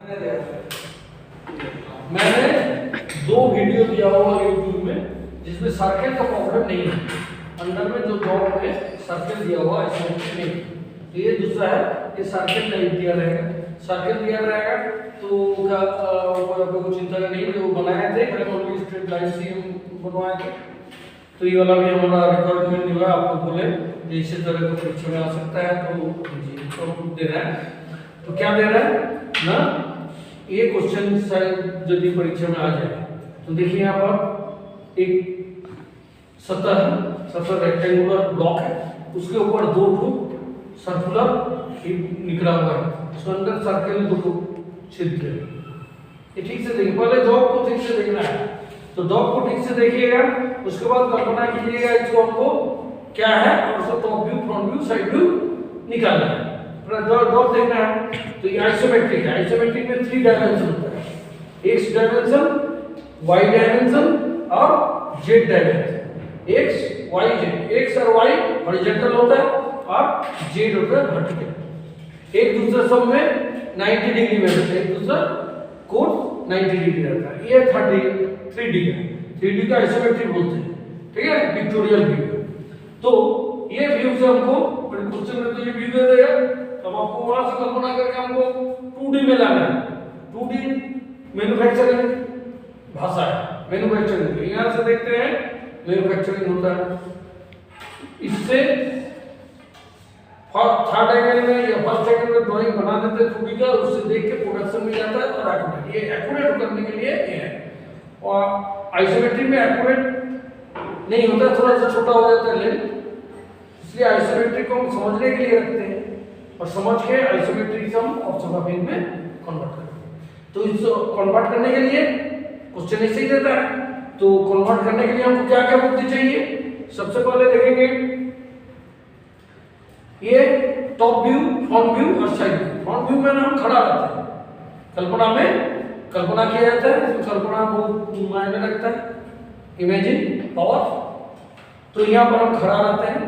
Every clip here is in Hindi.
मैंने 2 वीडियो दिया हुआ यूट्यूब में जिसमें सर्कल का प्रॉब्लम नहीं है, अंदर में जो डॉट में सर्कल दिया हुआ है इसमें नहीं। तो ये दूसरा है, ये सर्कल नहीं दिया रहेगा, सर्कल दिया रहेगा तो कोई चिंता का नहीं, जो बनाए थे ओनली स्ट्रेट लाइन से बनवाए थे। तो ये वाला भी हमारा रिकॉर्ड में नहीं हुआ, आपको बोले इसी तरह का परीक्षा में आ सकता है। तो जी तो दे रहा है, तो क्या दे रहा है ना, ये क्वेश्चन शायद यदि परीक्षा में आ जाए तो देखिए यहाँ पर एक सतह रेक्टेंगुलर ब्लॉक है, उसके ऊपर 2 सर्कुलर निकला हुआ है, उसके अंदर सर्कल 2 छिद्र है। ये ठीक से देखिए, पहले डॉग को ठीक से देखना है, तो डॉग को ठीक से देखिएगा, उसके बाद कल्पना कीजिएगा इसको हमको क्या है और उसका top view, front view, side view निकालना है। डॉट देखना है तो ये आइसोमेट्रिक है, आइसोमेट्रिक में 3 डायमेंशन होता है, x डायमेंशन, y डायमेंशन और z dimension. x y z, x और y हॉरिजॉन्टल होता है और z होता है वर्टिकल। एक दूसरे सब में 90 डिग्री में रहता है, एक दूसरा कोण 90 डिग्री रहता है। ये 3D है, 3D का आइसोमेट्रिक बोलते हैं, ठीक है, पिक्टोरियल व्यू। तो ये व्यू से हमको क्वेश्चन में तो ये व्यू दे देगा, तब आपको वहां से कल्पना करके हमको 2D में लाना है। 2D मैन्युफैक्चरिंग भाषा है, मैन्युफैक्चरिंग। यहां से देखते हैं मैन्युफैक्चरिंग होता है, इससे थर्ड एंगल में या फर्स्ट एंगल में ड्राइंग बना देते हैं 2D का, उससे देख के प्रोडक्शन में जाता है और एक्यूरेट, ये एक्यूरेट करने के लिए ये है। और आइसोमेट्रिक में एक्यूरेट नहीं होता, थोड़ा सा छोटा हो जाता है लेंथ, इसलिए आइसोमेट्रिक को हम समझने के लिए रखते हैं और समझ के आइसोमेट्रिक से हम ऑर्थोग्राफी में कन्वर्ट करते हैं। तो इसको कन्वर्ट करने के लिए क्वेश्चन ऐसे ही देता है, तो कन्वर्ट करने के लिए हमको क्या क्या बुद्धि चाहिए। सबसे पहले देखेंगे ये टॉप व्यू, फ्रंट व्यू और साइड व्यू। फ्रंट व्यू में हम खड़ा रहते हैं, कल्पना में कल्पना किया जाता है, इसमें कल्पना बहुत मायने रखता है, इमेजिन पावर। तो यहाँ पर हम खड़ा रहते हैं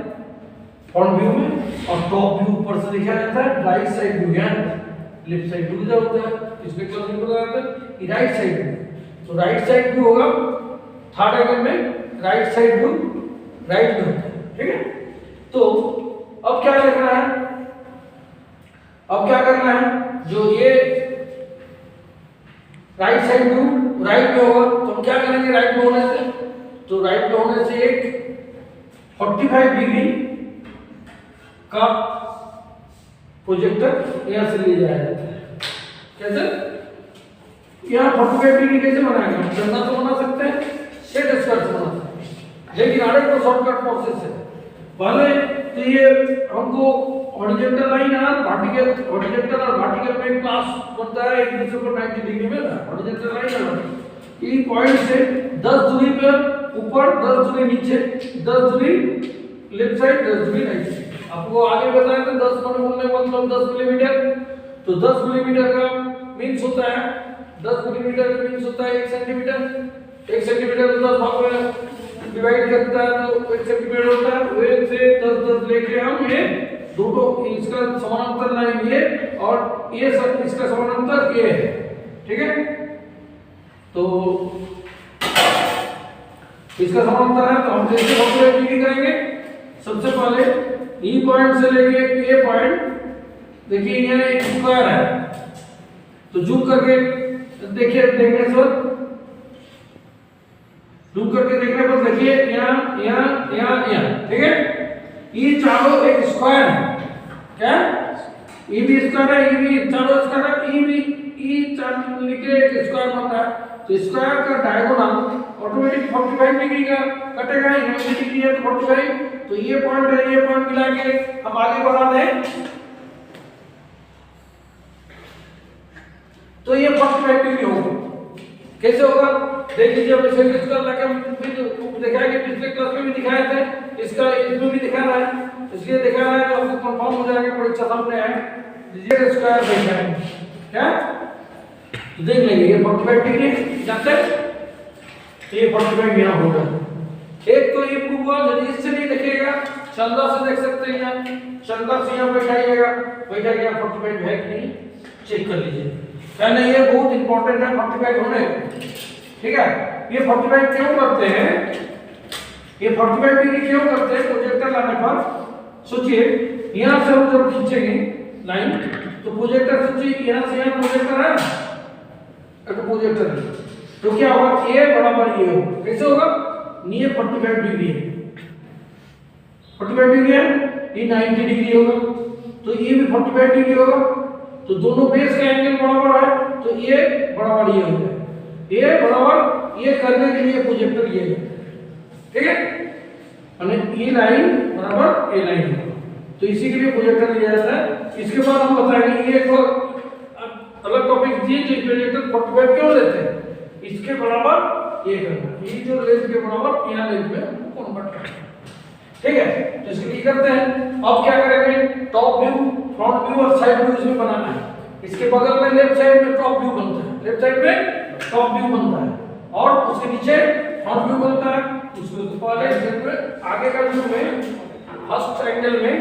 फ्रंट व्यू में, और टॉप व्यू ऊपर से दिखाया जाता है, राइट साइड व्यू या लेफ्ट साइड व्यू इधर होता है, इसमें क्या लिखा जाता है राइट साइड व्यू। तो राइट साइड व्यू होगा थर्ड एंगल में, राइट साइड व्यू राइट में होता है, ठीक है। तो अब क्या लिखना है, अब क्या करना है, जो ये राइट साइड व्यू राइट में होगा तो हम क्या करेंगे, राइट में होने से, तो राइट में होने से एक 45 डिग्री का प्रोजेक्टर यहां से ले जाया जाता है। कैसे, यहां 45 डिग्री कैसे बनाएंगे, हम चंदा तो बना सकते हैं, सेट स्क्वायर से बना सकते हैं, लेकिन आगे तो शॉर्टकट प्रोसेस है। पहले तो ये हमको हॉरिजॉन्टल लाइन और वर्टिकल, हॉरिजॉन्टल और वर्टिकल में क्लास बनता है, एक दूसरे को 90 डिग्री में हॉरिजॉन्टल लाइन और ई पॉइंट से 10 दूरी पर ऊपर, 10 दूरी नीचे, 10 दूरी लेफ्ट साइड, 10 दूरी राइट साइड। आपको आगे बताया था 10 बोलने मतलब 10 मिलीमीटर, तो 10 मिलीमीटर का मीन्स होता है, 10 मिलीमीटर का मीन्स होता है 1 सेंटीमीटर। 1 सेंटीमीटर 10 भाग में डिवाइड करता है तो 1 सेंटीमीटर होता है। वे से 10 लेके हम ये दोनों, इसका समानांतर लाइन ये और ये सब इसका समानांतर ये है, ठीक है। तो इसका समानांतर है, तो हम कैसे कैलकुलेट डिग्री करेंगे। सबसे पहले ई पॉइंट से लेके ए पॉइंट, देखिए ये एक स्क्वायर है, तो जूम करके देखिए, देखने से जूम करके देखने पर देखिए यहाँ यहाँ यहाँ यहाँ, ठीक है। ये चारों एक स्क्वायर है, क्या ये भी स्क्वायर है, ये भी चारों स्क्वायर है, ये भी ई चार लिखे एक स्क्वायर बनता है। तो स्क्वायर का डायगोनल ऑटोमेटिक 45 डिग्री का कटेगा, 90 डिग्री है तो 45, तो ये पॉइंट है, ये पॉइंट मिला के हम आगे बढ़ा दें तो ये 45 डिग्री होगा। कैसे होगा देख लीजिए, अब इसे स्क्वायर लगा हम फिर दिखाएंगे, पिछले क्लास में भी दिखाए थे, इसका इसमें भी दिखा रहा है, इसलिए दिखा रहा है तो आपको कंफर्म हो जाएगा, परीक्षा सामने है। ये स्क्वायर देखा है क्या, तो देख लेंगे ये 45 डिग्री जाते हैं, ये 45 यहाँ होगा। एक तो ये प्रूव हुआ, यदि इससे नहीं दिखेगा चंदा से देख सकते हैं, यहाँ चंदा से यहाँ बैठाइएगा, बैठा गया 45 है कि नहीं, चेक कर लीजिए, कहना ये बहुत इंपॉर्टेंट है 45 होने, ठीक है। ये 45 क्यों करते हैं, ये 45 डिग्री क्यों करते हैं प्रोजेक्टर लाने पर? सोचिए यहां से हम जब खींचेंगे लाइन तो प्रोजेक्टर, सोचिए यहां से यहां प्रोजेक्टर है, एक प्रोजेक्टर है, तो क्या होगा, ए बराबर ये होगा, कैसे होगा, ये 45 डिग्री है, 45 डिग्री है, ये 90 डिग्री होगा, तो ये भी 45 डिग्री होगा, तो दोनों बेस का एंगल बराबर है, तो ये बराबर ये हो जाए, ये बराबर ये करने के लिए प्रोजेक्टर ये है, ठीक है, यानी ये लाइन बराबर ये लाइन होगा, तो इसी के लिए प्रोजेक्टर लिया जाता है। इसके बाद हम बताएंगे ये एक अलग टॉपिक दिए कि प्रोजेक्टर 45 क्यों लेते हैं, इसके बराबर ये करना, ये जो लेंथ के बराबर यहां लेंथ में कन्वर्ट करना, ठीक है। तो इसके लिए करते हैं, अब क्या करेंगे, टॉप व्यू, फ्रंट व्यू और साइड व्यू इसमें बनाना है। इसके बगल में लेफ्ट साइड में टॉप व्यू बनता है, लेफ्ट साइड में टॉप व्यू बनता है, और उसके नीचे फ्रंट व्यू बनता है। उसको पहले आगे का व्यू में फर्स्ट एंगल में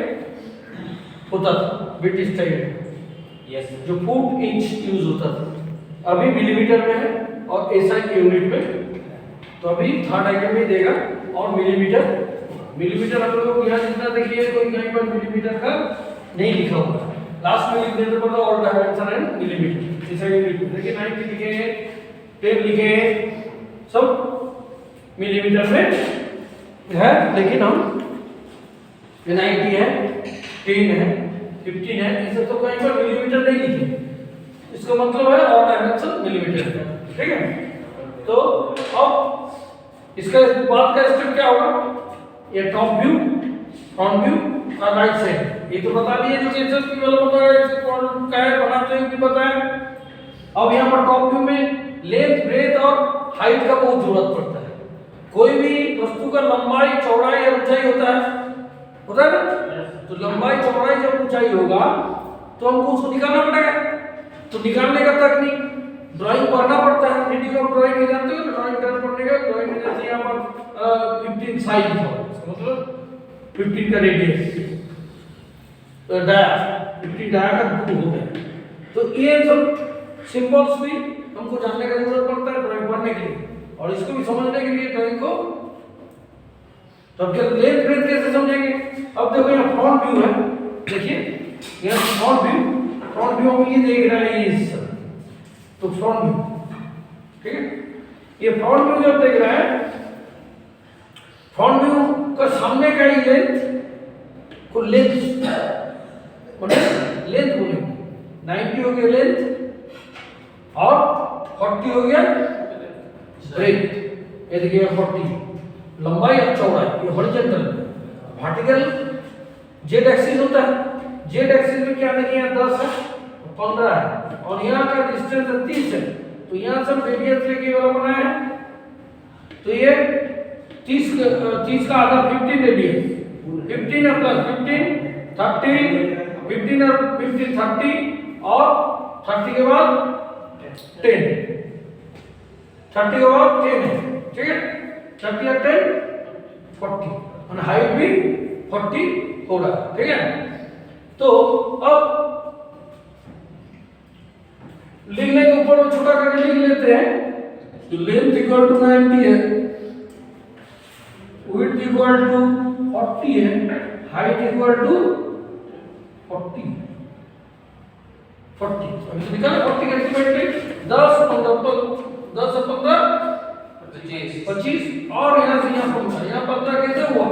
होता था ब्रिटिश टाइम, यस, जो फुट इंच यूज होता था, अभी मिलीमीटर में है और एसआई यूनिट में, तो अभी थर्ड एंगल में देगा और मिलीमीटर, मिलीमीटर हम लोग यहाँ जितना देखिए तो कहीं पर मिलीमीटर का नहीं लिखा हुआ, लास्ट में लिख देते पर all dimension and millimetre, SI unit देखिए 90 लिखे हैं, 10 लिखे हैं, सब मिलीमीटर में है, लेकिन हम 90 है, 10 है, 15 है, इसे तो कहीं पर मिलीमीटर नहीं लिखे, इसका मतलब है ऑल डायमेंशन मिलीमीटर, ठीक है। तो अब इसका बाद का स्टेप क्या होगा, ये टॉप व्यू, फ्रंट व्यू और राइट साइड, ये तो बता दिए जो केसेस की वाला बताया, इससे कौन क्या बनाते हैं कि बताया। अब यहाँ पर टॉप व्यू में लेंथ, ब्रेथ और हाइट का बहुत जरूरत पड़ता है, कोई भी वस्तु का लंबाई, चौड़ाई और ऊंचाई होता है ना, तो लंबाई, चौड़ाई जब ऊंचाई होगा तो हमको उसको निकालना पड़ेगा, तो निकालने का तकनीक ड्राइंग पढ़ना पड़ता है, 3D का ड्राइंग नहीं जानते हो, ड्राइंग करना पड़ेगा, ड्राइंग में जैसे यहाँ पर 15 साइज लिखा हुआ है, इसका मतलब 15 का रेडियस, डाया 15 डाया का 2 होता है, तो ये सब सिंबल्स भी हमको जानने का जरूरत पड़ता है ड्राइंग पढ़ने के लिए, और इसको भी समझने के लिए ड्राइंग को, तो अब लेंथ ब्रेथ कैसे समझेंगे। अब देखो यहाँ फ्रंट व्यू है, देखिए यहाँ फ्रंट व्यू में ये देख रहा है ये सब, तो फ्रंट व्यू, ठीक है, ये फ्रंट व्यू जब देख रहा है, फ्रंट व्यू का सामने का ही लेंथ को लेंथ बोलेंगे, 90 हो गया लेंथ और 40 हो गया ब्रेथ, ये देखिए 40 लंबाई और चौड़ाई, ये हॉरिजॉन्टल, वर्टिकल जेड एक्सिस होता है, जेड एक्सिस में क्या देखिए 10 है, 15 है, और यहाँ का डिस्टेंस 30 है, तो यहाँ से रेडियस लेके वाला बनाया है, तो ये 30 का आधा 15 रेडियस, 15 प्लस 15 30, 15 और 15 30, और 30 के बाद 10, 30 के बाद 10 है, ठीक है, 30 और 10 40, और हाइट भी 40 होगा, ठीक है। तो अब लिखने के ऊपर छोटा करके लिख लेते हैं, तो लेंथ इक्वल टू 90 है, विड्थ इक्वल टू 40 है, हाइट इक्वल टू 40, अभी तो निकाल 40 का एस्टिमेट 10 15 25, और यहाँ से यहाँ 15, यहाँ 15 कैसे हुआ,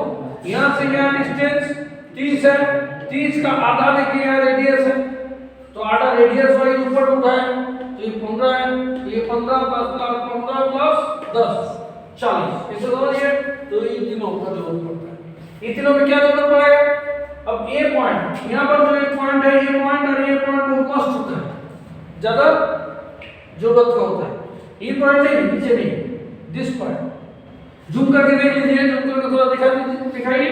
यहाँ से यहाँ डिस्टेंस 30 है, 30 का आधा देखिए यहाँ रेडियस है, तो आधा रेडियस वाइज ऊपर उठा है, तो ये 15 है, ये 15 प्लस 10 40, इसे समझिए, तो ये तीनों का जरूरत पड़ता है, ये तीनों में क्या जरूरत पड़ेगा। अब ये पॉइंट, यहाँ पर जो एक पॉइंट है, ये पॉइंट और ये पॉइंट बहुत मस्त होता है, ज्यादा जरूरत का होता है, ये पॉइंट नहीं, नीचे नहीं, दिस पॉइंट जूम करके देख लीजिए, जूम करके थोड़ा दिखाइए,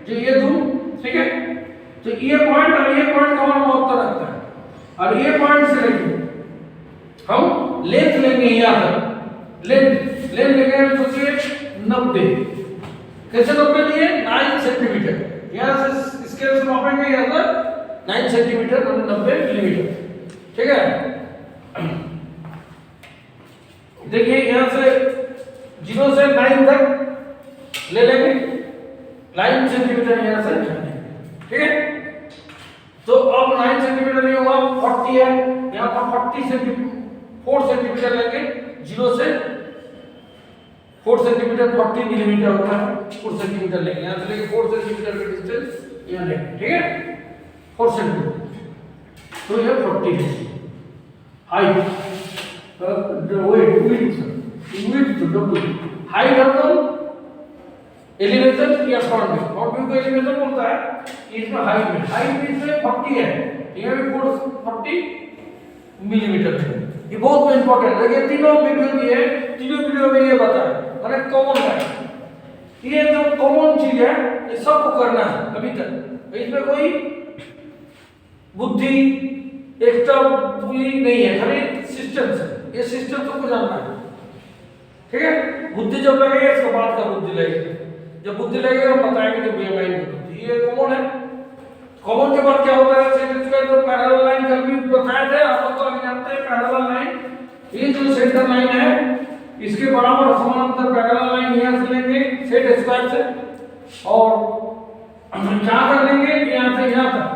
जो ये जूम, ठीक है, तो ये पॉइंट और ये पॉइंट का महत्व रखता है, और ये पॉइंट से लेंगे हम लेंथ लेंगे, यहाँ पर लेंथ लेंगे, सोचिए 90, कैसे 90 लिए 9 सेंटीमीटर, यहाँ से स्केल से मापेंगे यहाँ तक 9 सेंटीमीटर 90 मिलीमीटर, ठीक है, देखिए यहाँ से 0 से 9 तक ले लेंगे 9 सेंटीमीटर यहाँ से, ठीक है। तो अब 9 सेंटीमीटर नहीं होगा, 40 है, यहाँ पर 4 सेंटीमीटर लेंगे 0 से 4 सेंटीमीटर 40 मिलीमीटर होता है, 4 सेंटीमीटर लेंगे यहाँ से लेके 4 सेंटीमीटर का डिस्टेंस यहाँ लेंगे, ठीक है 4 सेंटीमीटर। तो ये 40 है हाइट, हाइट अपन एलिवेशन या फ्रंट व्यू को एलिवेशन बोलता है, इसमें हाइट में इसमें 40 है, यहाँ भी 40 मिलीमीटर है। ये बहुत इंपॉर्टेंट है, ये तीनों वीडियो दिए, तीनों वीडियो में ये बताया मैंने कॉमन है, ये जो कॉमन चीज है ये सबको करना है अभी तक, इसमें कोई बुद्धि एक्स्ट्रा नहीं है, खाली सिस्टम से, ये सिस्टम सबको जानना है, ठीक है। बुद्धि जब लगेगा इसके बाद का बुद्धि लगेगा, जब बुद्धि लगेगा हम बताएंगे जब ये ये कॉमन है। कॉमन के बाद क्या होता है, सेंटर स्क्वायर तो पैरेलल लाइन का भी बताया था, आप लोग तो अभी जानते हैं पैरेलल लाइन, ये जो सेंटर लाइन है इसके बराबर समानांतर पैरेलल लाइन यहाँ से लेंगे सेट स्क्वायर से, और क्या कर लेंगे यहाँ से यहाँ तक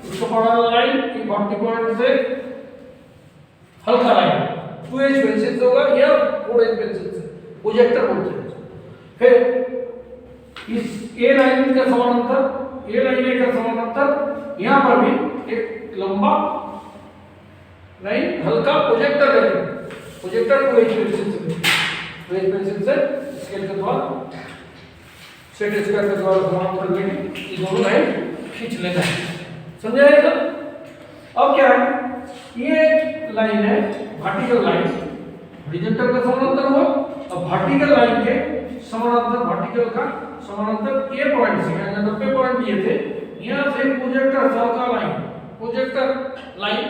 इसको पैरेलल लाइन की 40 पॉइंट से हल्का लाइन 2H पेंसिल से होगा या 4H पेंसिल से, प्रोजेक्टर बोलते हैं। फिर इस ए लाइन का समानांतर, ए लाइन का समानांतर यहाँ पर भी एक लंबा लाइन हल्का प्रोजेक्टर लेंगे, प्रोजेक्टर को एच पेंसिल से स्केल के द्वारा सेट स्क्वायर के द्वारा समानांतर लेंगे, ये दोनों लाइन खींच लेना है, समझा है सर। अब क्या है, ये लाइन है वर्टिकल लाइन, हॉरिजॉन्टल का समानांतर हुआ, अब वर्टिकल लाइन के समानांतर, वर्टिकल का समानांतर ये पॉइंट से, यहाँ 90 पॉइंट ये थे, यहाँ से प्रोजेक्टर हल्का लाइन, प्रोजेक्टर लाइन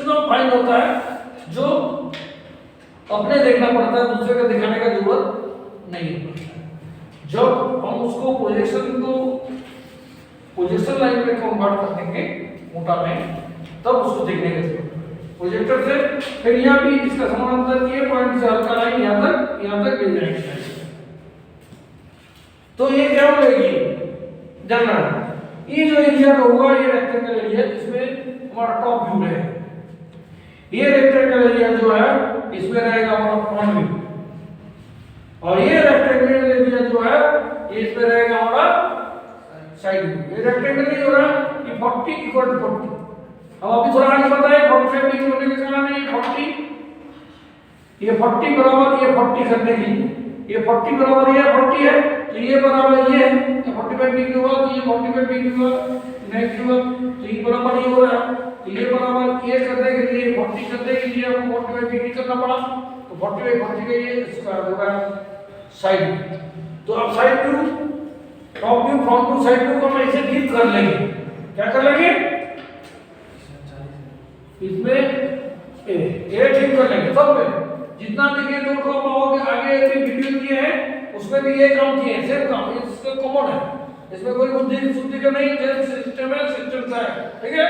जो फाइन होता है, जो अपने देखना पड़ता है, दूसरे का दिखाने का जरूरत नहीं है। जब हम उसको प्रोजेक्शन लाइन में कन्वर्ट कर देंगे मोटा लाइन, तब उसको देखने का जरूरत प्रोजेक्टर से। फिर यहाँ भी इसका समानांतर ये पॉइंट से हल्का लाइन यहाँ तक मिल जाएगी, तो ये क्या होगी जानना है। ये जो एरिया होगा ये रेक्टेंगल एरिया, इसमें हमारा टॉप व्यू है, ये रेक्टेंगल एरिया जो है इसमें रहेगा हमारा फ्रंट व्यू, और ये रेक्टेंगल एरिया जो है इसमें रहेगा हमारा साइड व्यू। ये रेक्टेंगल नहीं हो रहा, ये 40 इक्वल टू 40, अब अभी थोड़ा आगे बताएं 45 डिग्री होने के कारण ये 40 बराबर ये 40 करने के लिए, ये 40 बराबर ये 40 है, तो ये बराबर ये है, तो 45 डिग्री हुआ, तो ये 45 डिग्री हुआ, नेगेटिव हुआ, तो ये बराबर ये हो रहा है, तो ये बराबर ये करने के लिए 40 करने के लिए हमको 45 डिग्री करना पड़ा, तो 45 का ये स्क्वायर हो रहा है साइड। तो अब side view, top view, front view, side view को हम ऐसे ठीक कर लेंगे, क्या कर लेंगे इसमें ये ठीक कर लेंगे सब में, जितना देखिए दो ठो पाओगे आगे भी वीडियो किए हैं उसमें भी ये काम किए हैं, सेम काम, इसका कॉमन है, इसमें कोई बुद्धि सुद्धि का नहीं है, सिस्टम है, सिस्टम सा है, ठीक है।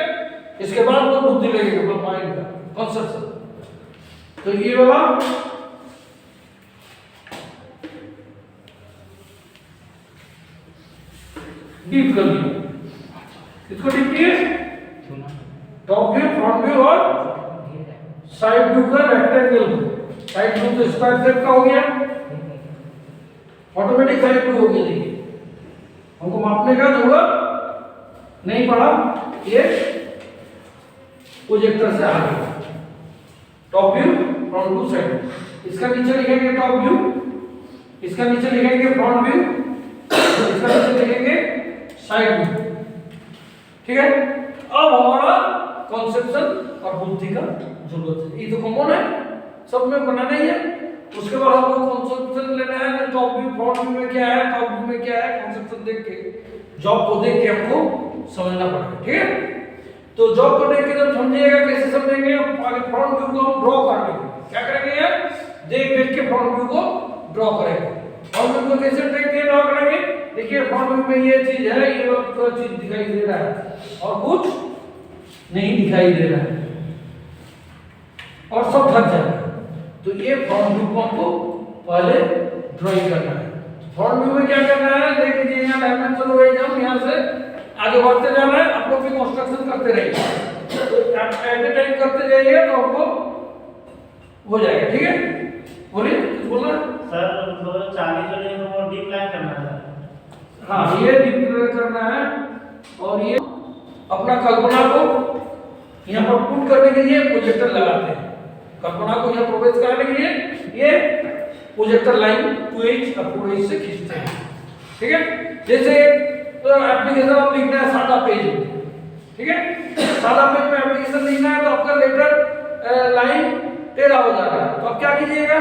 इसके बाद वो बुद्धि लगेगा माइंड का कॉन्सेप्ट। तो ये वाला डीप कर लिया, इसको डीप किए, टॉप व्यू, फ्रंट व्यू और साइड व्यू का रेक्टेंगल, साइड व्यू तो स्क्वायर शेप का हो गया, ऑटोमेटिक साइड व्यू हो गया। देखिए हमको मापने का जरूरत नहीं पड़ा, ये प्रोजेक्टर से आ गया, top view, front view, side view. इसका नीचे लिखेंगे टॉप व्यू, इसका नीचे लिखेंगे फ्रंट व्यू, इसका नीचे लिखेंगे साइड व्यू, ठीक है। अब हमारा कॉन्सेप्शन और बुद्धि का जरूरत है, ये तो कॉमन है, सब में बनाना ही है। उसके बाद हमको कॉन्सेप्शन लेना है, टॉप व्यू, फ्रंट व्यू में क्या है, टॉप व्यू में क्या है, कॉन्सेप्शन देख के, जॉब को देख के हमको समझना पड़ेगा, ठीक है। तो जॉब को देख के जब समझिएगा, कैसे समझेंगे, आगे फ्रंट व्यू को हम ड्रॉ कर लेंगे, क्या करेंगे यार, देख के फ्रंट व्यू को ड्रॉ करेंगे। फ्रंट व्यू को कैसे देख के ड्रॉ करेंगे, देखिए फ्रंट व्यू में ये चीज है, ये वाला चीज दिखाई दे रहा है और कुछ नहीं दिखाई दे रहा है और सब ढक जाएगा, तो ये फ्रंट व्यू को हमको पहले ड्राइंग करना है। फ्रंट व्यू में क्या करना है, देख लीजिए यहाँ डायमेंशन हो गई, हम यहाँ से आगे बढ़ते जाना है, आप लोग भी कंस्ट्रक्शन करते रहिए, तो एट ए टाइम करते जाइए तो हमको हो जाएगा। ठीक है, बोलिए कुछ बोलना सर। तो 40 जो है वो डीप लाइन करना है। हाँ, ये डीप करना है और ये अपना कल्पना को यहाँ पर पुट करने के लिए प्रोजेक्टर लगाते हैं। कल्पना को यहाँ प्रवेश कराने के लिए ये प्रोजेक्टर लाइन 2H और 4H से खींचते हैं। ठीक है, जैसे तो एप्लीकेशन आप लिखना है सादा पेज में, ठीक है, सादा पेज में एप्लीकेशन लिखना है तो आपका लेटर लाइन टेढ़ा हो जा रहा है, तो आप क्या कीजिएगा,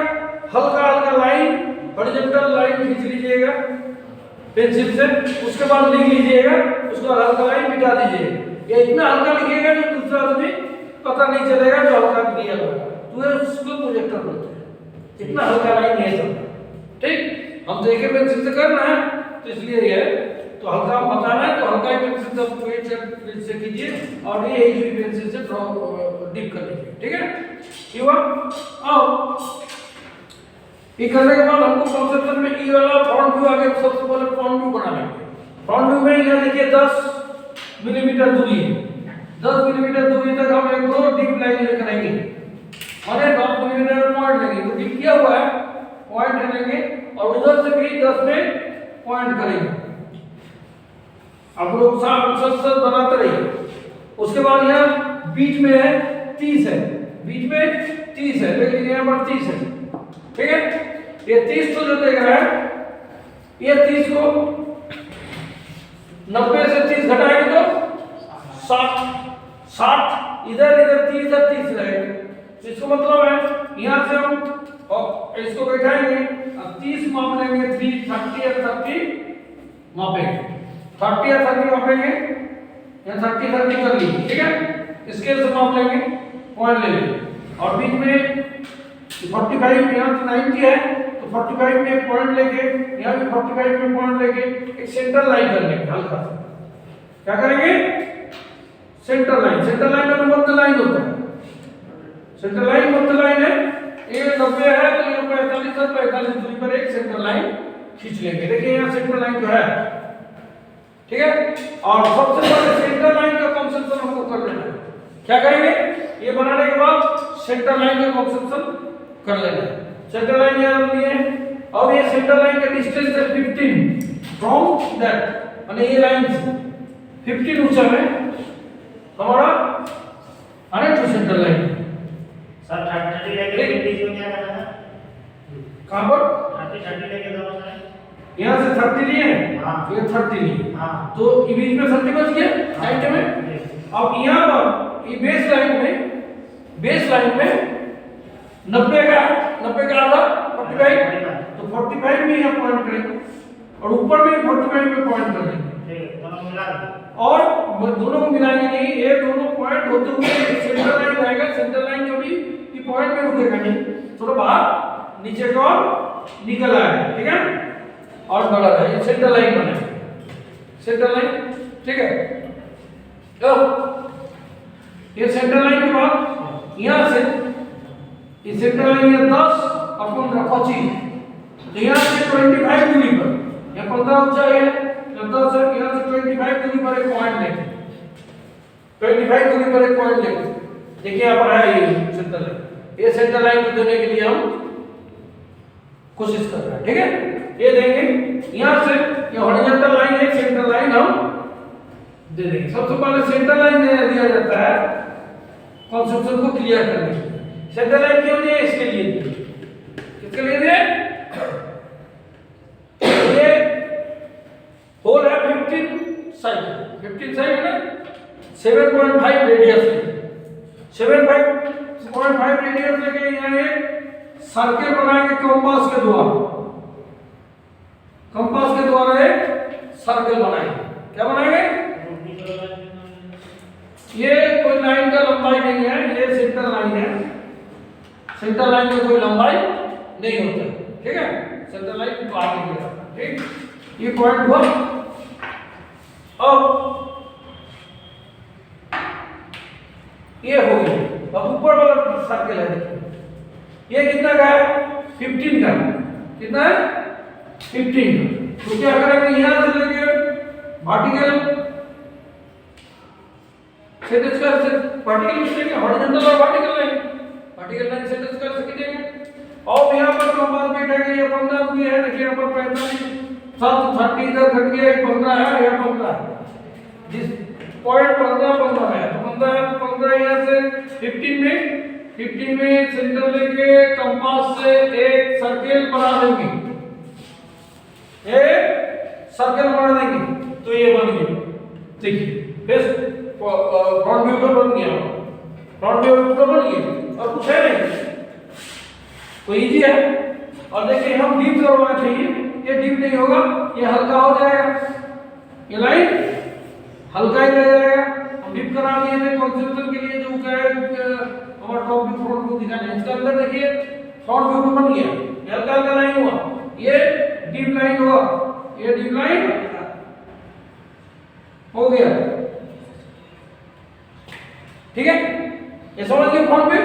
हल्का हल्का लाइन हॉरिजॉन्टल लाइन खींच लीजिएगा पेंसिल से, उसके बाद लिख लीजिएगा, उसके बाद हल्का लाइन मिटा दीजिएगा। ये इतना हल्का लिखिएगा जो दूसरा आदमी पता नहीं चलेगा जो हल्का दिया हुआ है, तो ये उसको प्रोजेक्टर बोलते हैं। इतना हल्का लाइन नहीं चलता। ठीक, हम देखे पेंसिल से करना है तो इसलिए ये तो हल्का बताना है तो हल्का ही पेंसिल से कीजिए और ये ही पेंसिल से डीप कर लीजिए। ठीक है, ये हुआ। अब ये करने के बाद हमको कंसेप्शन में ई वाला फ्रंट व्यू आगे सबसे पहले फ्रंट व्यू बना लेंगे। फ्रंट व्यू में यहाँ देखिए 10 मिलीमीटर दूरी है, 10 मिलीमीटर दूरी तक हम एक दो डीप लाइन लेकर आएंगे, माने 10 मिलीमीटर पॉइंट लेंगे, तो डीप किया हुआ है पॉइंट लेंगे और उधर से भी 10 में पॉइंट करेंगे। आप लोग सब बनाते रहिए। उसके बाद यहाँ बीच में है 30 है, बीच में 30 है, लेकिन यहाँ पर 30 है। ठीक है, ये 30 तो जो देख रहा है, ये 30 को 90 से 30 घटाएंगे तो 60 इधर 30 इधर 30 रहेगा। इसको मतलब है यहाँ से हम और इसको बैठाएंगे और 30 माप लेंगे, 30 और 30 मापेंगे, 30 और 30 मापेंगे, यहाँ 30 कर लीजिए। ठीक है, स्केल से माप लेंगे, पॉइंट ले लेंगे और बीच में 45 यहाँ तो 90 है तो 45 में एक पॉइंट लेके यहाँ भी 45 में पॉइंट लेके एक सेंटर लाइन कर लेंगे हल्का सा। क्या करेंगे, सेंटर लाइन। सेंटर लाइन का मध्य लाइन होता है, सेंटर लाइन मध्य लाइन है, ये 90 है तो ये 45 और 45 दूरी पर एक सेंटर लाइन खींच लेंगे। देखिए यहाँ सेंटर लाइन जो है, ठीक है, और सबसे पहले सेंटर लाइन का कंसेप्शन हमको कर लेना है। क्या करेंगे, ये बनाने के बाद सेंटर लाइन का कंसेप्शन कर लेना है। सेंटर लाइन यहाँ लिए, अब ये सेंटर लाइन का डिस्टेंस है 15 फ्रॉम दैट, माने ये लाइन 15 ऊंचा है हमारा आने टू सेंटर लाइन। सर 30 लेके बीच में क्या करना है, कहां पर 30 लेके दोनों साइड, यहाँ से 30 लिए हैं, हाँ, ये 30 लिए, हाँ, तो ये बीच में 30 बच गया साइड में। अब यहाँ पर ये बेस लाइन में 90 का आधा 45, तो 45 में यहाँ पॉइंट करेंगे और ऊपर में 45 में पॉइंट कर लेंगे। दोनों मिला और दोनों को मिलाएंगे नहीं, ये दोनों पॉइंट होते हुए सेंटर लाइन आएगा, सेंटर लाइन कभी ये पॉइंट में रुकेगा नहीं, थोड़ा बाहर नीचे को निकल आएगा। ठीक है, और बड़ा है ये सेंटर लाइन बनेगा, सेंटर लाइन। ठीक है, तो ये सेंटर लाइन के बाद यहाँ से ये सेंटर लाइन है 10 और 15 25, तो यहाँ से 25 दूरी पर, यहाँ 15 ऊंचाई है, यहाँ 10 है, यहाँ से 25 दूरी पर एक पॉइंट लेंगे, 25 दूरी पर एक पॉइंट लेंगे। देखिए यहाँ पर है ये सेंटर लाइन, ये सेंटर लाइन को देने के लिए हम कोशिश कर रहे हैं। ठीक है, ये देंगे, यहाँ से ये हॉरिजॉन्टल लाइन है, सेंटर लाइन हम दे देंगे। सबसे पहले सेंटर लाइन दिया जाता है कॉन्सेप्शन को क्लियर करने के लिए। सेंटर लाइन क्यों दिए, इसके लिए दिए, किसके लिए दिए, ये होल है 15 साइड है ना, 7.5 रेडियस है, 7.5 रेडियस लेके यहाँ एक सर्कल बनाएंगे कंपास के द्वारा एक सर्कल बनाएंगे। क्या बनाएंगे, ये कोई लाइन का लंबाई नहीं है, ये सेंटर लाइन है, सेंटर लाइन में कोई लंबाई नहीं होता। ठीक है, सेंटर लाइन को आगे ले जाता है। ठीक, ये पॉइंट हुआ। अब ये हो गया, अब ऊपर वाला सर्कल है, देखिए ये कितना का है 15 का, कितना है 15 का। तो क्या करेंगे यहां से लेके वर्टिकल सेट स्क्वायर से वर्टिकल मिलेंगे, हॉरिजॉन्टल और वर्टिकल लाइन सेट स्क्वायर से खींचेंगे। और यहां पर कंपास बैठेगा, ये 15 भी है, देखिए यहां पर 45 7 30 इधर घट गया, 15 है, यह 15 है, जिस पॉइंट 15 है, 15 यहां से 15 में सेंटर लेके कंपास से एक सर्कल बना देंगे, एक सर्कल बना देंगे, तो ये बन गया। देखिए फिर फ्रंट व्यू तो बन गया, फ्रंट व्यू तो बन गया, और कुछ है नहीं, तो इजी है। और देखिए हम डीप करवाना चाहिए, ये डीप नहीं होगा, ये हल्का हो जाएगा, ये लाइन हल्का ही रह जाएगा। हम डीप करा दिए थे कंसेप्शन के लिए, जो क्या है हमारा टॉप व्यू फ्रंट व्यू दिखाना है, इसका अंदर देखिए फ्रंट व्यू तो बन गया, ये हल्का हल्का लाइन हुआ, ये डीप लाइन हुआ, ये डीप लाइन हो गया, ठीक है, ये समझ गए फ्रंट व्यू।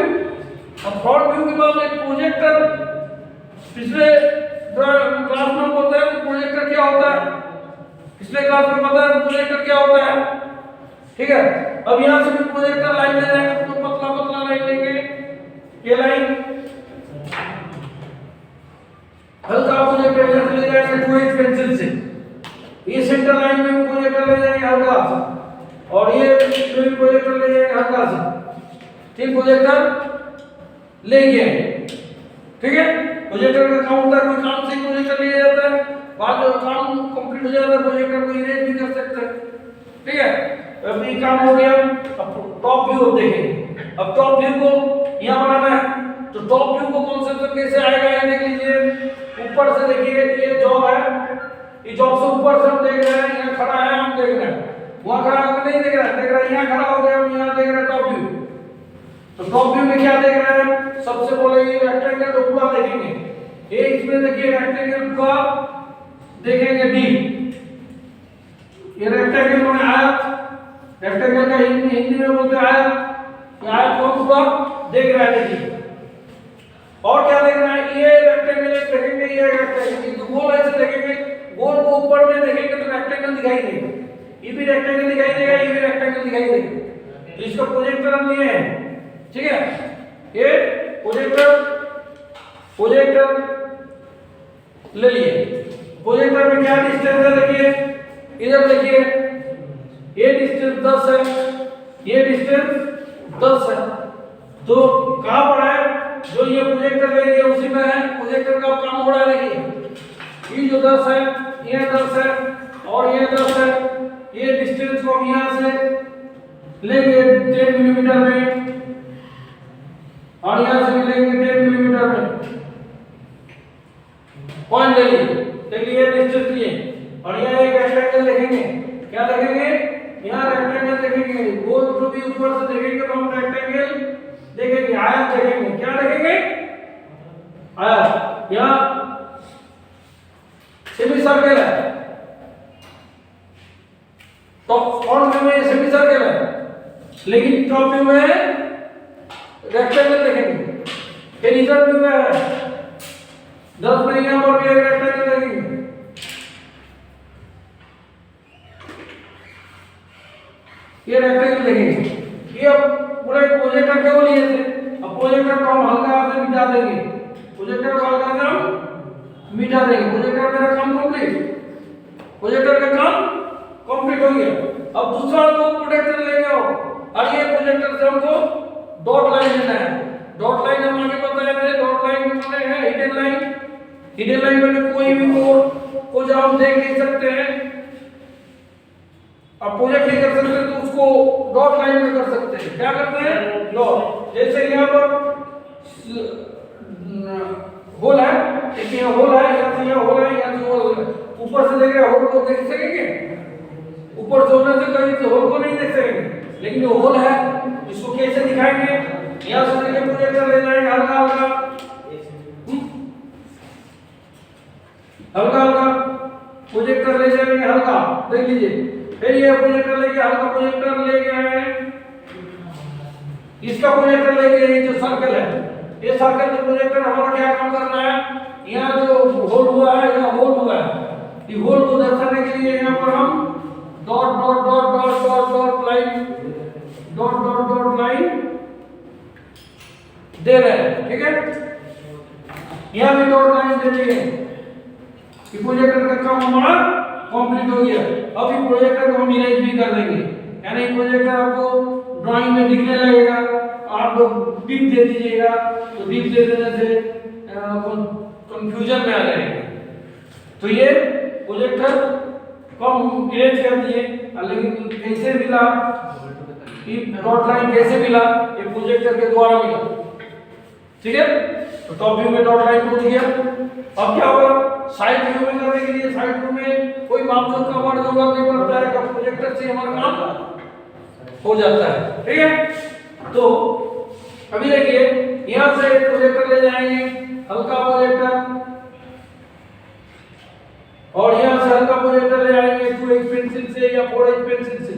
अब फ्रंट व्यू के बाद एक प्रोजेक्टर, पिछले क्लास में बोलते हैं प्रोजेक्टर क्या होता है, पिछले क्लास में पता है प्रोजेक्टर क्या होता है, ठीक है। अब यहां से भी प्रोजेक्टर लाइन ले जाएंगे, तो पतला पतला लाइन लेंगे, ये लाइन हल्का प्रोजेक्टर यहां से ले जाएंगे 2H पेंसिल से, ये सेंटर लाइन में प्रोजेक्टर ले जाएंगे हल्का सा, और ये प्रोजेक्टर ले जाएंगे हल्का सा, तीन प्रोजेक्टर ले गए, ठीक है। प्रोजेक्टर का काम होता है, कोई काम से प्रोजेक्टर ले जाता है, बाद में काम कंप्लीट हो जाता है प्रोजेक्टर को इरेज भी कर सकते हैं, ठीक है। अब ये काम हो गया, अब टॉप व्यू देखेंगे। अब टॉप व्यू को यहां बनाना है, तो टॉप व्यू को कॉन्सेप्ट कैसे आएगा ये देख लीजिए। ऊपर से देखिए ये जॉब है, ये जॉब से ऊपर से हम देख रहे हैं, यहां खड़ा है, हम देख रहे हैं, वहां खड़ा होकर नहीं देख रहा है, देख रहा है यहां खड़ा हो गया, हम यहां देख रहे हैं टॉप व्यू। तो टॉप व्यू में क्या देख रहे हैं, सबसे पहले ये रेक्टेंगल को पूरा देखेंगे, ये इसमें देखिए रेक्टेंगल का देखेंगे डी, ये रेक्टेंगल में आयत, रेक्टेंगल का हिंदी में बोलते हैं आयत, ये आयत को पूरा देख रहा है, देखिए। और क्या देख रहा है, ये रेक्टेंगल देखेंगे, ये रेक्टेंगल तो गोल ऐसे देखेंगे, गोल को ऊपर में देखेंगे तो रेक्टेंगल दिखाई देगा, ये भी रेक्टेंगल दिखाई देगा, ये भी रेक्टेंगल दिखाई देगा, तो इसका प्रोजेक्टर हम लिए हैं, ठीक है। ये प्रोजेक्टर ले लिए, प्रोजेक्टर में क्या डिस्टेंस है देखिए, इधर देखिए ये डिस्टेंस 10 है, ये डिस्टेंस 10 है, तो कहां पर है, जो ये प्रोजेक्टर लेंगे उसी में है, प्रोजेक्टर का काम हो रहा है, देखिए ये जो 10 है, ये 10 है और ये 10 है, ये डिस्टेंस को हम यहां से लेंगे 10 मिलीमीटर में, और यहां से लेंगे 10 मिलीमीटर में, पॉइंट ले लिए, देखिए ये डिस्टेंस लिए, और यहां एक रेक्टेंगल देखेंगे, क्या देखेंगे, यहां रेक्टेंगल देखेंगे, गोल को भी ऊपर से देखेंगे तो हम रेक्टेंगल देखेंगे, आयत देखेंगे, क्या देखेंगे, आयत, यहां सेमी सर्कल है, तो फ्रंट व्यू में सेमी सर्कल है, लेकिन टॉप व्यू में रेक्टेंगल देखेंगे, फिर इधर व्यू में है 10 में यहां पर भी एक रेक्टेंगल देखेंगे, ये रेक्टेंगल देखेंगे। ये पूरा प्रोजेक्टर क्यों लिए थे, अब प्रोजेक्टर को हम हल्का से मिटा देंगे, प्रोजेक्टर को हल्का से हम मिटा देंगे, प्रोजेक्टर मेरा काम कंप्लीट, प्रोजेक्टर का काम कंप्लीट हो गया। अब दूसरा तो प्रोजेक्टर लेंगे और ये प्रोजेक्टर से हमको डॉट लाइन लेना है, डॉट लाइन हम आगे बताए थे, डॉट लाइन में पता है हिडन लाइन, हिडन लाइन में कोई भी को जब हम देख नहीं सकते हैं, अब प्रोजेक्ट नहीं कर सकते तो उसको डॉट लाइन में कर सकते हैं, क्या करते हैं डॉट, जैसे यहाँ पर होल है, एक यहाँ होल है, यहाँ से यहाँ होल है, यहाँ से होल है, ऊपर से देख रहे होल को देख सकेंगे, ऊपर से होने से कहीं से होल को नहीं देख सकेंगे, लेकिन जो होल है इसको कैसे दिखाएंगे, यहाँ से देखिए प्रोजेक्टर ले जाएंगे हल्का हल्का हल्का हल्का प्रोजेक्टर ले जाएंगे हल्का, देख लीजिए, फिर ये प्रोजेक्टर लेके हल्का प्रोजेक्टर लेके आए, इसका प्रोजेक्टर लेके ये जो सर्कल है ये सर्कल का प्रोजेक्टर हमारा क्या काम करना है, यहाँ जो होल हुआ है, यहाँ होल हुआ है, ये होल को दर्शाने के लिए यहाँ पर हम dot dot dot dot dot dot line dot dot dot line दे रहे हैं, ठीक है। यहाँ भी डॉट लाइन दे दिए, ये प्रोजेक्टर का काम हमारा कंप्लीट हो गया। अब ये प्रोजेक्टर को हम इरेज भी कर देंगे, यानी प्रोजेक्टर आपको ड्राइंग में दिखने लगेगा, आप लोग टिप दे दीजिएगा, तो टिप दे देने से कंफ्यूजन में आ जाएगा। तो ये प्रोजेक्टर को हम इरेज कर दिए, लेकिन कैसे मिला, ये डॉट लाइन कैसे मिला, ये प्रोजेक्टर के द्वारा मिला, ठीक है। तो टॉप व्यू में डॉट लाइन पहुंच गया। अब क्या होगा, साइड व्यू में करने के लिए साइड व्यू में कोई मापदंड का हमारा जरूरत नहीं पड़ता है, प्रोजेक्टर से हमारा काम हो जाता है, ठीक है। तो अभी देखिए, यहां से प्रोजेक्टर ले जाएंगे, हल्का प्रोजेक्टर, और यहां से हल्का प्रोजेक्टर ले आएंगे 2H पेंसिल से या 4H पेंसिल से।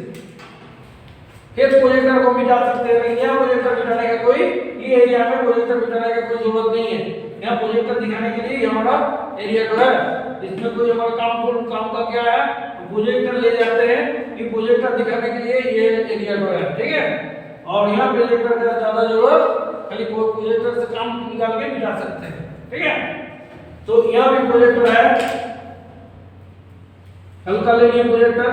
फिर प्रोजेक्टर को मिटा सकते हैं, लेकिन यहाँ प्रोजेक्टर मिटाने का कोई, ये एरिया में प्रोजेक्टर मिटाने का कोई जरूरत नहीं है। यहाँ प्रोजेक्टर दिखाने के लिए हमारा एरिया जो है, इसमें कोई हमारा काम का क्या है, प्रोजेक्टर ले जाते हैं, ये प्रोजेक्टर दिखाने के लिए ये एरिया जो है, ठीक है। और यहाँ प्रोजेक्टर का ज्यादा जरूरत, खाली प्रोजेक्टर से काम निकाल के मिटा सकते हैं, ठीक है। तो यहाँ भी प्रोजेक्टर है, हल्का ले लिए प्रोजेक्टर,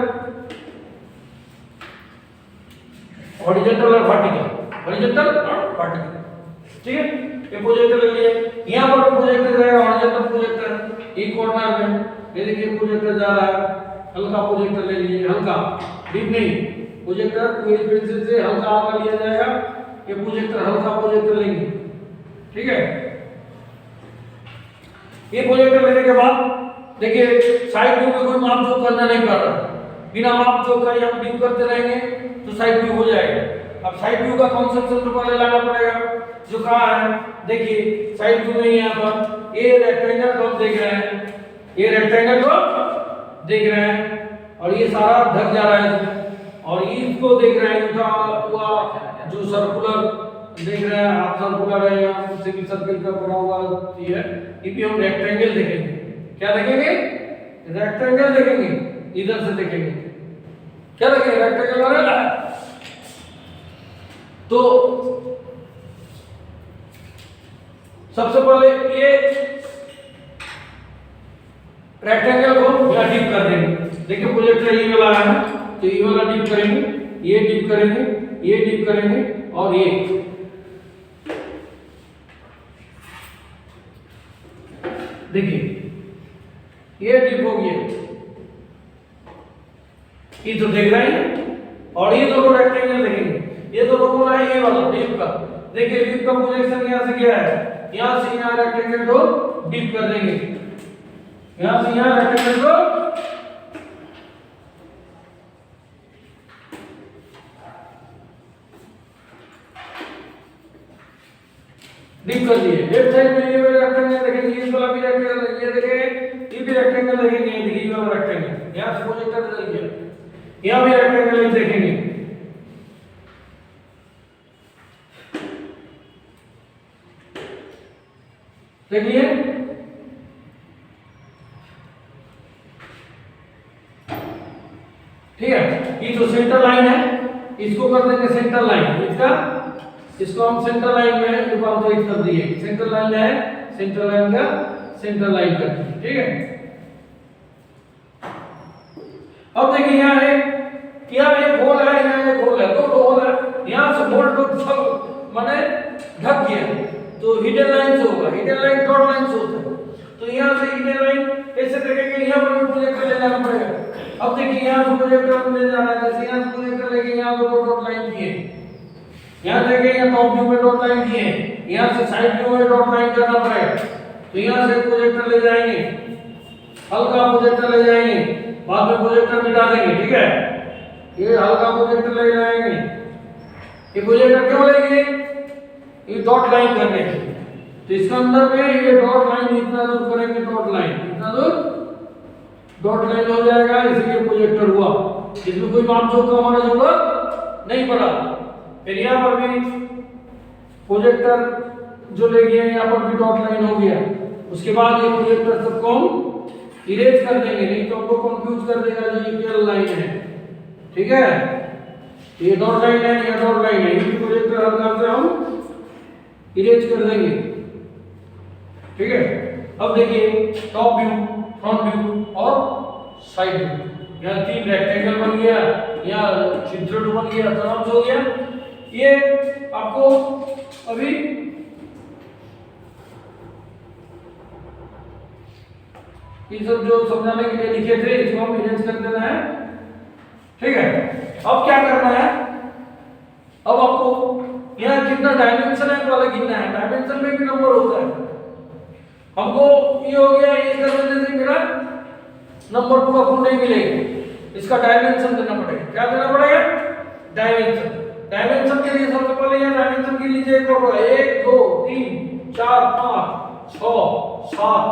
हॉरिजॉन्टल और वर्टिकल, हॉरिजॉन्टल और वर्टिकल, ठीक है। ये प्रोजेक्टर ले लिए, यहाँ पर प्रोजेक्टर जाएगा हॉरिजॉन्टल प्रोजेक्टर, एक कॉर्नर में ये देखिए प्रोजेक्टर जा रहा है, हल्का प्रोजेक्टर ले लिए, हल्का डीप नहीं, प्रोजेक्टर कोई पेंसिल से हल्का आकर लिया जाएगा, ये प्रोजेक्टर हल्का प्रोजेक्टर लेंगे, ठीक है। ये प्रोजेक्टर लेने के बाद देखिए साइड व्यू में कोई माप जोक करना नहीं पड़ रहा, बिना माप जोक करे हम डीप करते रहेंगे तो साइड व्यू हो जाएगा। अब साइड व्यू का कॉन्सेप्ट सबसे पहले लाना पड़ेगा, जो कहाँ है, देखिए साइड व्यू में यहाँ पर ये रेक्टेंगल को हम देख रहे हैं, ये रेक्टेंगल को देख रहे हैं, और ये सारा ढक जा रहा है, और इसको देख रहे हैं, उठा हुआ जो सर्कुलर देख रहे हैं, हाफ सर्कुलर है, यहाँ सेमी सर्कल का बना हुआ ये भी हम रेक्टेंगल देखेंगे। क्या देखेंगे, रेक्टेंगल देखेंगे, इधर से देखेंगे, क्या देखेंगे, रेक्टेंगल वाला। तो सबसे पहले ये रेक्टेंगल को या डीप कर देंगे, देखिए प्रोजेक्टर ये वाला है, तो ये वाला डीप करेंगे, ये डीप करेंगे, ये डीप करेंगे, और ये देखिए ये डीप हो गया, ये तो देख रहे हैं, और ये दोनों रेक्टेंगल देखेंगे, ये दोनों बोला है ये वाला डीप का, देखिए डीप का प्रोजेक्शन यहाँ से क्या है, यहाँ से यहाँ रेक्टेंगल को डीप कर देंगे, यहाँ से यहाँ रेक्टेंगल को डीप कर दिए। लेफ्ट साइड में ये वाला रेक्टेंगल देखेंगे, इस वाला भी रेक्टेंगल, ये देखेंगे, ये भी रेक्टेंगल देखेंगे, देखिए ये वाला रेक्टेंगल, यहाँ से प्रोजेक्टर चल गया, यहाँ भी रेक्टेंगल देखेंगे, देखिए ठीक है। ये जो सेंटर लाइन है इसको कर देंगे सेंटर लाइन, इसको हम सेंटर लाइन में रूपांतरित कर दिए, सेंटर लाइन है, सेंटर लाइन का सेंटर लाइन कर दिए, ठीक है। अब देखिए यहाँ एक होल है, यहाँ एक होल है, दो होल है, यहाँ से होल तो सब माने ढक गया, तो हिडन लाइन से होगा, हिडन लाइन डॉट लाइन से होता है, तो यहाँ से हिडन लाइन कैसे देखेंगे, यहाँ पर भी प्रोजेक्टर ले जाना पड़ेगा। अब देखिए यहाँ से प्रोजेक्टर ले जाना है, जैसे यहाँ से प्रोजेक्टर लेके यहाँ पर डॉट लाइन किए, यहाँ देखेंगे टॉप व्यू में डॉट लाइन किए, यहाँ से साइड व्यू में डॉट लाइन करना पड़ेगा, तो यहाँ से प्रोजेक्टर ले जाएंगे, हल्का प्रोजेक्टर ले जाएंगे, बाद में प्रोजेक्टर मिटा देंगे, ठीक है। ये हल्का प्रोजेक्टर ले जाएंगे, ये प्रोजेक्टर क्यों लेंगे, ये डॉट लाइन करने के, तो इसके अंदर में ये डॉट लाइन इतना दूर करेंगे, डॉट लाइन इतना दूर डॉट लाइन हो जाएगा, इसलिए प्रोजेक्टर हुआ, इसमें कोई माप जोक का हमारा जरूरत नहीं पड़ा। फिर यहाँ पर भी प्रोजेक्टर जो ले गए यहाँ पर भी डॉट लाइन हो गया। उसके बाद ये प्रोजेक्टर सबको हम इरेज कर देंगे, नहीं तो हमको कंफ्यूज कर देगा जो ये क्या लाइन है। ठीक है, ये डॉट लाइन है, ये डॉट लाइन है, ये प्रोजेक्टर हल्का से हम इरेज कर देंगे। ठीक है, अब देखिए टॉप व्यू, फ्रंट व्यू और साइड व्यू। यहाँ 3 रेक्टेंगल बन गया, यहाँ छिद्र बन गया, तरफ हो गया। ये आपको अभी ये सब जो समझाने के लिए लिखे थे इसको हम इरेज कर देना है। ठीक है, अब क्या करना है, अब आपको यहाँ कितना डायमेंशन है वाला गिनना है। डायमेंशन में भी नंबर होता है। हमको ये हो गया, ये कर देने से मेरा नंबर पूरा फुल नहीं मिलेगा, इसका डायमेंशन देना पड़ेगा। क्या देना पड़ेगा? डायमेंशन। डायमेंशन के लिए सबसे पहले यहाँ डायमेंशन के लीजिए एक फोटो है, 1 2 3 4 5 6 7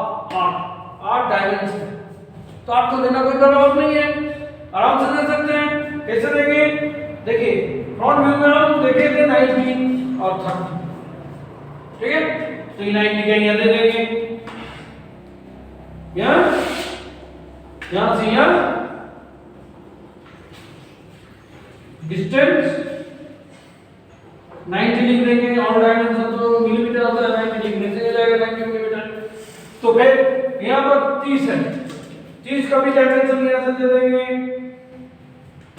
8 डायमेंशन। तो आपको देना कोई जरूरत नहीं है, आराम से दे सकते हैं। कैसे देंगे? देखिए फ्रंट व्यू में हम देखे थे 19 और 30। ठीक है, तो ये 90 का यहाँ दे देंगे, यहाँ से यहाँ डिस्टेंस 90 लिख देंगे और डायमेंशन तो मिलीमीटर होता है, 90 लिखने से हो जाएगा 90 मिलीमीटर। तो फिर यहाँ पर 30 है, 30 का भी डायमेंशन यहाँ से दे देंगे,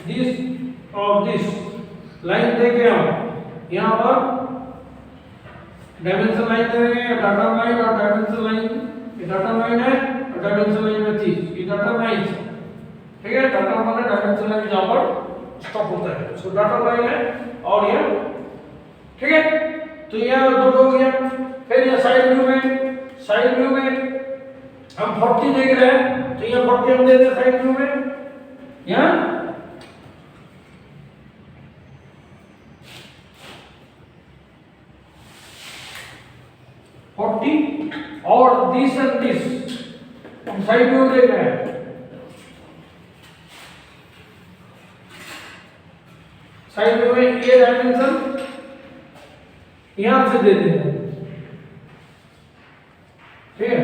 दिस और दिस लाइन देके हम यहाँ पर डायमेंशन लाइन दे देंगे, डाटा लाइन और डायमेंशन लाइन। ये डाटा लाइन है और डायमेंशन लाइन में 30, ये डाटा लाइन। ठीक है, डाटा लाइन डायमेंशन लाइन जहाँ पर स्टॉप होता है सो डाटा लाइन है और ये। ठीक है, तो यहाँ दो हो गया। फिर ये साइड व्यू में, साइड व्यू में हम 40 देख रहे हैं, तो यहाँ 40 हम दे दें साइड व्यू में, यहाँ 40 और दिस एंड दिस हम साइड व्यू देख रहे हैं। साइड व्यू में ये डायमेंशन यहां से दे देना है। ठीक है,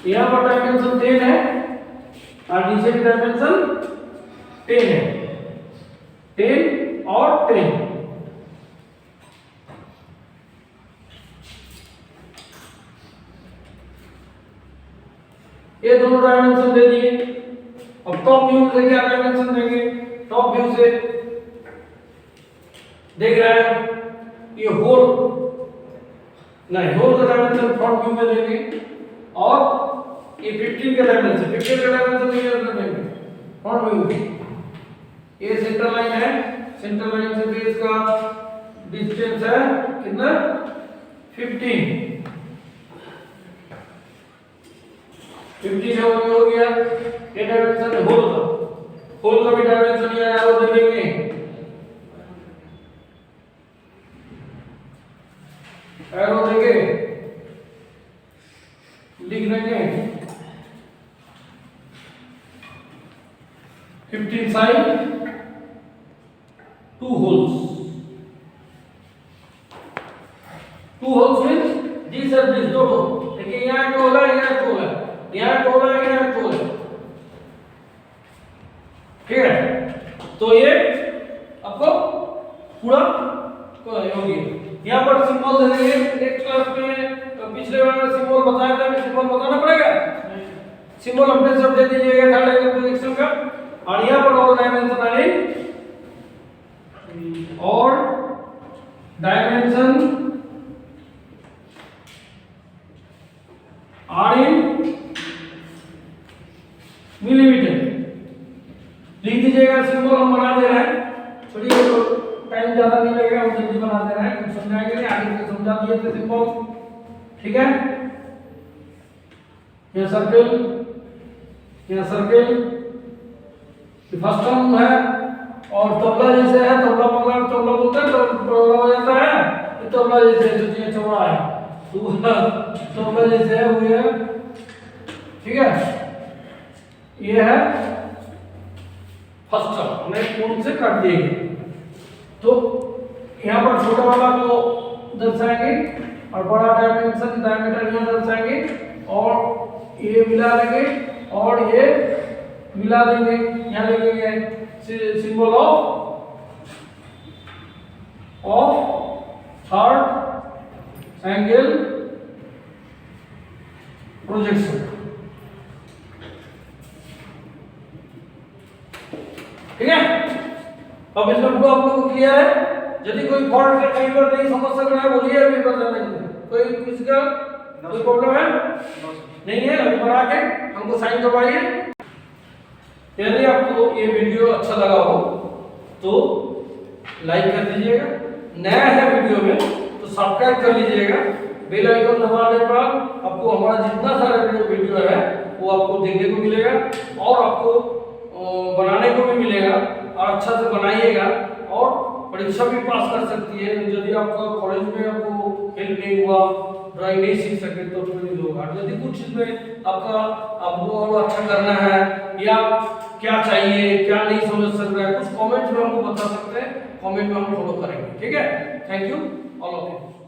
यहां पर डायमेंशन 10 है और नीचे की डायमेंशन 10 है, 10 और 10। ये दोनों डायमेंशन दे दिए। अब टॉप व्यू से क्या डायमेंशन देंगे? टॉप व्यू से देख रहे हैं ये होल, नहीं होल का डायमेंशन फ्रंट व्यू में देंगे और ये 15 का डायमेंशन, 15 का डायमेंशन ये देंगे फ्रंट व्यू में। ये सेंटर लाइन है, सेंटर लाइन से भी इसका डिस्टेंस है कितना? 15 हो गया। ये डायमेंशन होल का, होल का भी डायमेंशन ये एरो दे देंगे, एरो देंगे, लिख देंगे 15 side 2 holes. 2 holes means this और दिस दोनों। देखिए यहाँ एक होल है, यहाँ एक होल है, यहाँ एक होल है, यहाँ एक होल है। ठीक है, तो ये आपको पूरा हो गया। यहाँ पर सिंबल दे देंगे। एक क्लास में पिछले बार में सिंबल बताया था, सिंबल बताना पड़ेगा। सिंबल अपने सब दे दीजिएगा थर्ड एंगल प्रोजेक्शन का। और यहाँ पर और डायमेंशन आ रही और डायमेंशन आर इन मिलीमीटर लिख दीजिएगा। सिंबल हम बना दे रहे हैं, चलिए टाइम ज्यादा नहीं लगेगा, हम जल्दी बना दे रहे हैं, कुछ समझाएंगे नहीं, आगे से समझा दिए थे सिंबल। ठीक है, ये सर्कल, ये सर्कल फर्स्ट टर्म है और तबला जैसे है, तबला मंगला तबला बोलते हैं, तबला हो जाता है। ये तबला जैसे जो ये चौड़ा है तबला जैसे है वो है। ठीक है, ये है फर्स्ट टर्म, हमने कोण से काट दिए। तो यहाँ पर छोटा वाला को दर्शाएंगे और बड़ा डायमेंशन डायमीटर यहाँ दर्शाएंगे और ये मिला लेंगे और ये मिला देंगे, यहाँ लिखेंगे symbol of third angle projection. ठीक है, अब इस नंबर को आप लोगों को क्लियर है? यदि कोई फॉल्ट है कहीं पर नहीं समझ सक रहा है बोलिए, अभी बता देंगे। कोई किसी का कोई प्रॉब्लम है? नहीं है? अभी बना के हमको साइन करवाइए। यदि आपको ये वीडियो अच्छा लगा हो तो लाइक कर दीजिएगा, नया है वीडियो में तो सब्सक्राइब कर लीजिएगा, बेल आइकन दबाने के बाद आपको हमारा जितना सारा वीडियो है वो आपको देखने को मिलेगा और आपको बनाने को भी मिलेगा और अच्छा से बनाइएगा और परीक्षा भी पास कर सकती है। यदि आपका कॉलेज में आपको हेल्प नहीं हुआ, ड्राइंग नहीं सीख सके तो फिर होगा। यदि कुछ चीज में आपको और अच्छा करना है या क्या चाहिए क्या नहीं समझ सक रहा है, कुछ कमेंट में हमको बता सकते हैं, कमेंट में हम फॉलो करेंगे। ठीक है, thank you all of you.